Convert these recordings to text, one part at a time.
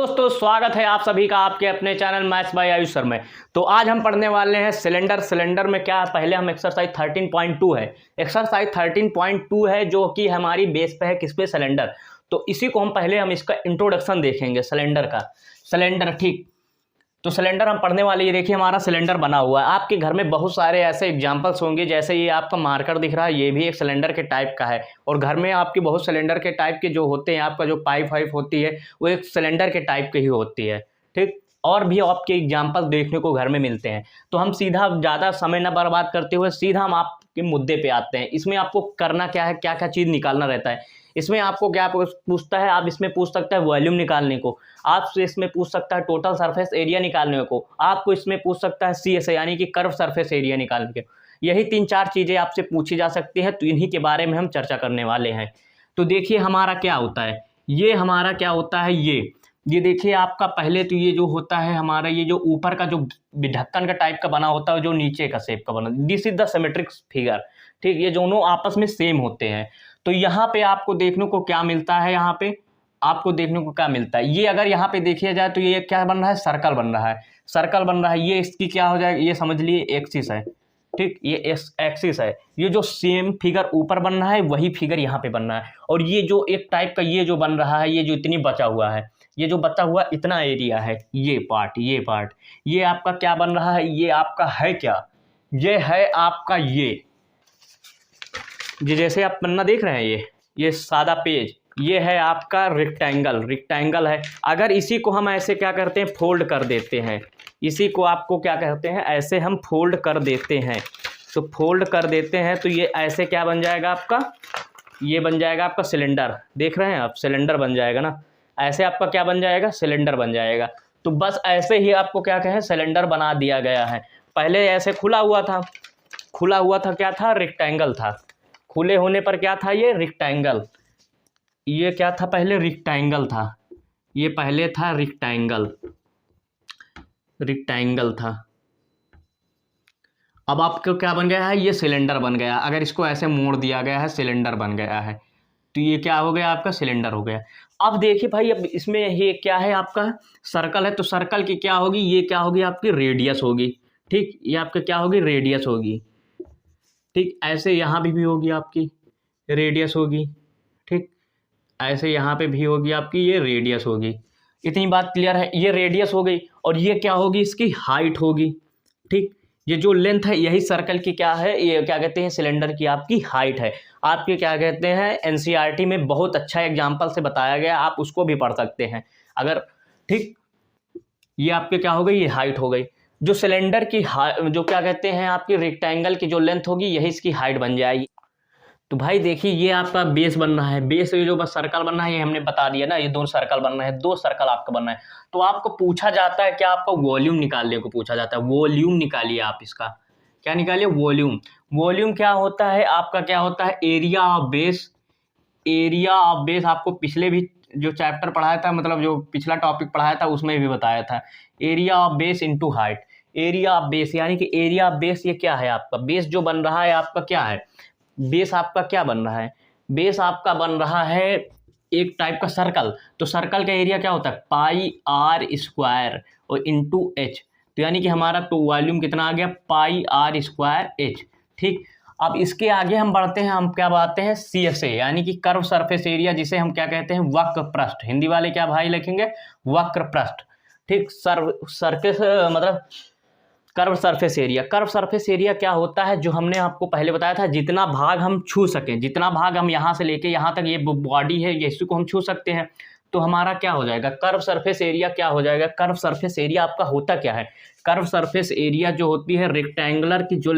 दोस्तों स्वागत है आप सभी का आपके अपने channel maths by Ayush sir में। तो आज हम पढ़ने वाले हैं सिलेंडर में क्या है। पहले हम एक्सरसाइज 13.2 है। एक्सरसाइज 13.2 है जो कि हमारी बेस पे है, किस पे, सिलेंडर। तो इसी को हम इसका इंट्रोडक्शन देखेंगे सिलेंडर का। सिलेंडर, ठीक। तो सिलेंडर हम पढ़ने वाले, ये देखिए हमारा सिलेंडर बना हुआ है। आपके घर में बहुत सारे ऐसे एग्जांपल्स होंगे, जैसे ये आपका मार्कर दिख रहा है, ये भी एक सिलेंडर के टाइप का है। और घर में आपके बहुत सिलेंडर के टाइप के जो होते हैं, आपका जो पाइप वाइप होती है वो एक सिलेंडर के टाइप की ही होती है, ठीक। और भी आपके एग्जाम्पल देखने को घर में मिलते हैं। तो हम सीधा, ज़्यादा समय न बर्बाद करते हुए सीधा हम आपके मुद्दे पे आते हैं। इसमें आपको करना क्या है, क्या क्या चीज़ निकालना रहता है। इसमें आपको क्या पूछता है, आप इसमें पूछ सकता है वॉल्यूम निकालने को, आपसे इसमें पूछ सकता है टोटल सरफेस एरिया निकालने को, आपको इसमें पूछ सकता है CSA यानी कि कर्व सरफेस एरिया निकालने को। यही 3-4 चीज़ें आपसे पूछी जा सकती हैं। तो इन्हीं के बारे में हम चर्चा करने वाले हैं। तो देखिए हमारा क्या होता है, ये हमारा क्या होता है, ये देखिए आपका पहले तो ये जो होता है हमारा, ये जो ऊपर का जो ढक्कन का टाइप का बना होता है, जो नीचे का शेप का बना, this is the symmetric figure, ठीक। ये दोनों आपस में सेम होते हैं। तो यहाँ पे आपको देखने को क्या मिलता है, यहाँ पे आपको देखने को क्या मिलता है, ये अगर यहाँ पे देखिए जाए तो ये क्या बन रहा है, सर्कल बन रहा है, सर्कल बन रहा है। ये इसकी क्या हो जाएगा, ये समझ लिए एक्सिस है, ठीक। ये एक्सिस है। ये जो सेम फिगर ऊपर बन रहा है वही फिगर यहाँ पे बन रहा है। और ये जो एक टाइप का ये जो बन रहा है, ये जो इतनी बचा हुआ है, ये जो बचा हुआ इतना एरिया है, ये पार्ट ये आपका क्या बन रहा है, ये आपका है क्या, ये है आपका ये जैसे आप पन्ना देख रहे हैं, ये सादा पेज, ये है आपका रेक्टेंगल है। अगर इसी को हम ऐसे क्या करते हैं, फोल्ड कर देते हैं, इसी को आपको क्या कहते हैं, ऐसे हम फोल्ड कर देते हैं। तो फोल्ड कर देते हैं तो ये ऐसे क्या बन जाएगा आपका, ये बन जाएगा आपका सिलेंडर। देख रहे हैं आप, सिलेंडर बन जाएगा ना, ऐसे आपका क्या बन जाएगा, सिलेंडर बन जाएगा। तो बस ऐसे ही आपको क्या कहें, सिलेंडर बना दिया गया है। पहले ऐसे खुला हुआ था, क्या था, रेक्टेंगल था। खुले होने पर क्या था, ये रेक्टेंगल, ये क्या था, पहले रेक्टेंगल था, ये पहले था रेक्टेंगल था। अब आपको क्या बन गया है, ये सिलेंडर बन गया। अगर इसको ऐसे मोड़ दिया गया है, सिलेंडर बन गया है। तो ये क्या हो गया, आपका सिलेंडर हो गया। अब देखिए भाई, अब इसमें ये क्या है, आपका सर्कल है। तो सर्कल की क्या होगी, ये क्या होगी, आपकी रेडियस होगी, ठीक। ये आपका क्या होगी, रेडियस होगी, ठीक। ऐसे यहाँ भी होगी आपकी रेडियस होगी, ठीक। ऐसे यहाँ पे भी होगी आपकी, ये रेडियस होगी। इतनी बात क्लियर है, ये रेडियस हो गई। और ये क्या होगी, इसकी हाइट होगी, ठीक। ये जो लेंथ है, यही सर्कल की क्या है, ये क्या कहते हैं, सिलेंडर की आपकी हाइट है। आपके क्या कहते हैं, NCERT में बहुत अच्छा एग्जाम्पल से बताया गया, आप उसको भी पढ़ सकते हैं अगर, ठीक। ये आपके क्या हो गई, ये हाइट हो गई। जो सिलेंडर की जो क्या कहते हैं, आपकी रेक्टेंगल की जो लेंथ होगी, यही इसकी हाइट बन जाएगी। तो भाई देखिए, ये आपका बेस बन रहा है, बेस ये जो बस सर्कल बन रहा है, ये हमने बता दिया ना, ये 2 सर्कल बन रहे हैं, 2 सर्कल आपका बन रहा है। तो आपको पूछा जाता है क्या, आपका वॉल्यूम निकालने को पूछा जाता है। वॉल्यूम निकालिए आप इसका, क्या निकालिए, वॉल्यूम क्या होता है आपका, क्या होता है, एरिया ऑफ बेस। आपको पिछले भी जो चैप्टर पढ़ाया था, मतलब जो पिछला टॉपिक पढ़ाया था उसमें भी बताया था, area of base into height. Area of base यानी कि एरिया ऑफ बेस, ये क्या है आपका, बेस जो बन रहा है आपका क्या है, बेस आपका क्या बन रहा है, बेस आपका बन रहा है एक टाइप का सर्कल। तो सर्कल का एरिया क्या होता है, πr² और इंटू h। तो यानी कि हमारा तो वॉल्यूम कितना आ गया, πr²h, ठीक। अब इसके आगे हम बढ़ते हैं, हम क्या बढ़ते हैं, CSA यानी कि कर्व सरफेस एरिया, जिसे हम क्या कहते हैं, वक्र पृष्ठ। हिंदी वाले क्या भाई लिखेंगे, वक्र पृष्ठ, ठीक। सरफेस मतलब curve surface area. Curve surface area क्या होता है, जो हमने आपको पहले बताया था, जितना भाग हम छू सकें, जितना भाग हम यहाँ से लेके यहाँ तक, ये बॉडी है, ये इसी को हम छू सकते हैं। तो हमारा क्या हो जाएगा, कर्व सरफेस एरिया क्या हो जाएगा। कर्व सरफेस एरिया आपका होता क्या है, कर्व सरफेस एरिया जो होती है, रेक्टेंगल की जो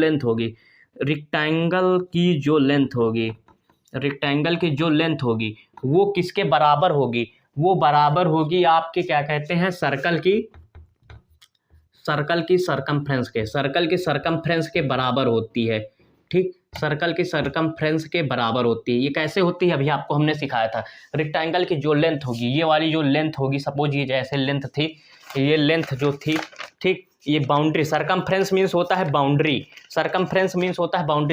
लेंथ होगी, वो किसके बराबर होगी, वो बराबर होगी आपके क्या कहते हैं, सर्कल की सरकमफ्रेंस के बराबर होती है, ठीक। सर्कल की सरकमफ्रेंस के बराबर होती है। ये कैसे होती है, अभी आपको हमने सिखाया था। रेक्टेंगल की जो लेंथ होगी, ये वाली जो लेंथ होगी, सपोज ये जैसे लेंथ थी, ये लेंथ जो थी, ठीक। ये बाउंड्री, सरकमफ्रेंस मीन्स होता है बाउंड्री,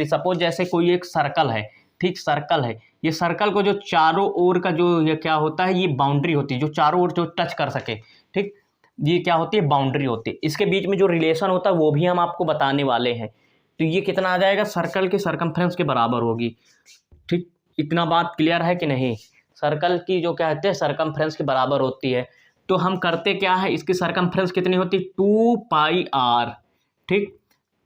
सपोज जैसे कोई एक सर्कल है, ठीक। सर्कल है, ये सर्कल को जो चारों ओर का जो ये क्या होता है, ये बाउंड्री होती है, जो चारों ओर जो टच कर सके, ठीक, ये क्या होती है, बाउंड्री होती है। इसके बीच में जो रिलेशन होता है वो भी हम आपको बताने वाले हैं। तो ये कितना आ जाएगा, सर्कल के सरकमफ्रेंस के बराबर होगी, ठीक। इतना बात क्लियर है कि नहीं? सर्कल की जो कहते हैं सरकमफ्रेंस के बराबर होती है। तो हम करते क्या है, इसकी सरकमफ्रेंस कितनी होती है, 2 पाई आर, ठीक,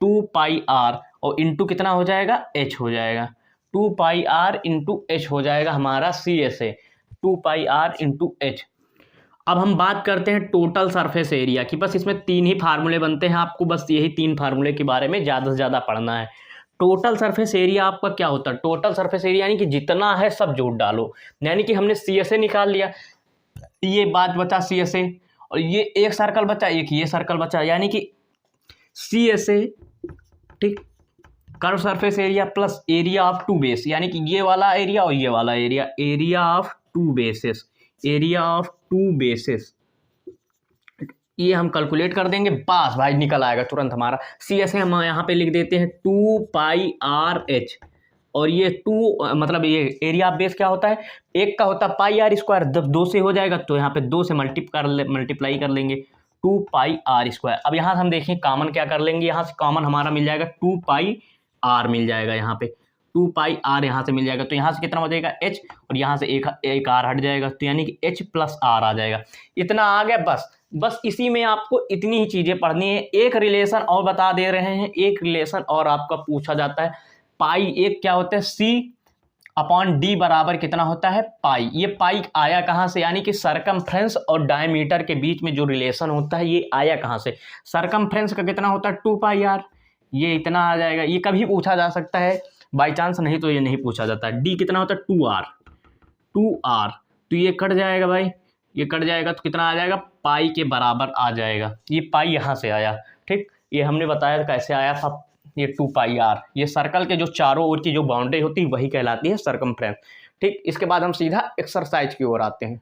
2 पाई आर, और इंटू कितना हो जाएगा, एच हो जाएगा, 2 पाई आर इंटू एच हो जाएगा हमारा CSA, 2 pi R into H. अब हम बात करते हैं टोटल सरफेस एरिया की। बस इसमें 3 ही फार्मूले बनते हैं, आपको बस यही 3 फार्मूले के बारे में ज़्यादा से ज़्यादा पढ़ना है। टोटल सरफेस एरिया आपका क्या होता है, टोटल सरफेस एरिया यानी कि जितना है सब जोड़ डालो, यानी कि हमने CSA निकाल लिया, ये बात बचा CSA, और ये एक सर्कल बचा, एक ये सर्कल बचा, यानी कि CSA, ठीक, curve surface area plus area of 2 base, यानी कि ये वाला एरिया और ये वाला area, area of 2 bases, area of 2 bases, ये हम कैलकुलेट कर देंगे, बस भाई निकल आएगा तुरंत हमारा। CSA हम यहाँ पे लिख देते हैं 2 पाई आर एच, और ये 2 मतलब ये एरिया ऑफ बेस क्या होता है, एक का होता है पाई आर स्क्वायर, जब 2 से हो जाएगा तो यहाँ पे 2 से मल्टीप्लाई कर लेंगे, 2 पाई आर स्क्वायर। अब यहाँ से हम देखें कॉमन क्या कर लेंगे, यहाँ से कॉमन हमारा मिल जाएगा 2 पाई आर मिल जाएगा, यहाँ पे 2 पाई आर यहाँ से मिल जाएगा, तो यहाँ से कितना बचेगा एच, और यहाँ से एक आर हट जाएगा, तो यानी कि एच प्लस आर आ जाएगा। इतना आ गया, बस इसी में आपको इतनी ही चीज़ें पढ़नी है। एक रिलेशन और बता दे रहे हैं, एक रिलेशन और आपका पूछा जाता है, पाई, एक क्या होता है C/D बराबर कितना होता है, पाई। ये पाई आया कहाँ से, यानी कि सरकमफ्रेंस और डायमीटर के बीच में जो रिलेशन होता है ये आया कहाँ से, सरकमफ्रेंस का कितना होता है 2 पाई आर, ये इतना आ जाएगा। ये कभी पूछा जा सकता है बाई चांस, नहीं तो ये नहीं पूछा जाता है। डी कितना होता है 2R, तो ये कट जाएगा भाई, ये कट जाएगा तो कितना आ जाएगा, पाई के बराबर आ जाएगा। ये पाई यहाँ से आया, ठीक, ये हमने बताया कैसे आया था, ये 2 पाई आर, ये सर्कल के जो चारों ओर की जो बाउंड्री होती है वही कहलाती है सरकमफ्रेंस, ठीक। इसके बाद हम सीधा एक्सरसाइज की ओर आते हैं।